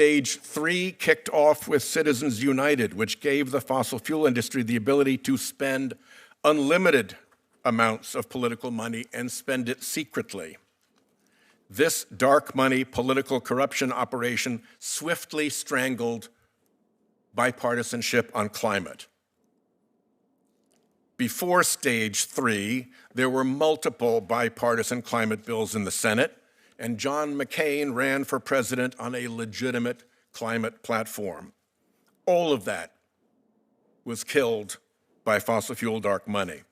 Stage 3 kicked off with Citizens United, which gave the fossil fuel industry the ability to spend unlimited amounts of political money and spend it secretly. This dark money political corruption operation swiftly strangled bipartisanship on climate. Before Stage 3, there were multiple bipartisan climate bills in the Senate, and John McCain ran for president on a legitimate climate platform. All of that was killed by fossil fuel dark money.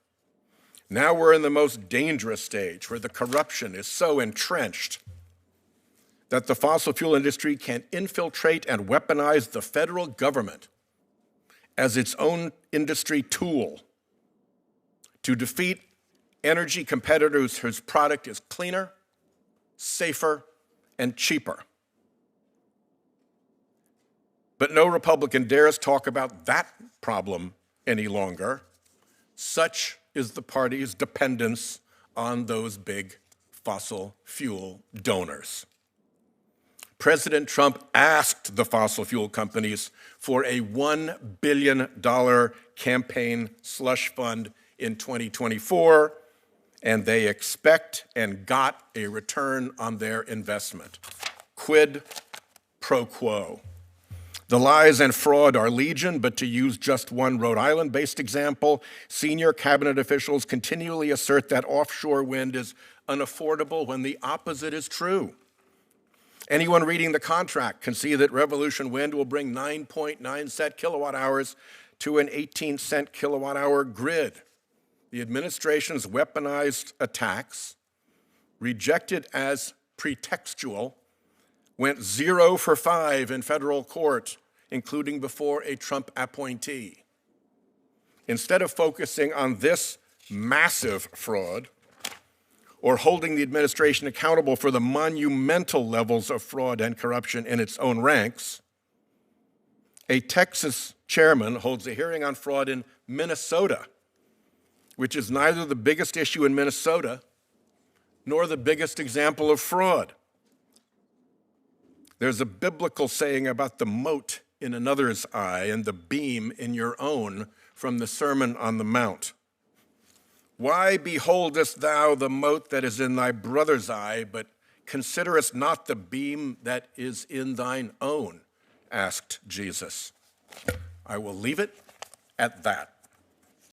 Now we're in the most dangerous stage, where the corruption is so entrenched that the fossil fuel industry can infiltrate and weaponize the federal government as its own industry tool to defeat energy competitors whose product is cleaner, safer, and cheaper. But no Republican dares talk about that problem any longer. Such is the party's dependence on those big fossil fuel donors. President Trump asked the fossil fuel companies for a $1 billion campaign slush fund in 2024, and they expect and got a return on their investment. Quid pro quo. The lies and fraud are legion, but to use just one Rhode Island-based example, senior cabinet officials continually assert that offshore wind is unaffordable when the opposite is true. Anyone reading the contract can see that Revolution Wind will bring 9.9 cent kilowatt hours to an 18 cent kilowatt hour grid. The administration's weaponized attacks, rejected as pretextual, went 0 for 5 in federal court, including before a Trump appointee. Instead of focusing on this massive fraud, or holding the administration accountable for the monumental levels of fraud and corruption in its own ranks, a Texas chairman holds a hearing on fraud in Minnesota, which is neither the biggest issue in Minnesota nor the biggest example of fraud. There's a biblical saying about the mote in another's eye and the beam in your own from the Sermon on the Mount. Why beholdest thou the mote that is in thy brother's eye, but considerest not the beam that is in thine own? Asked Jesus. I will leave it at that.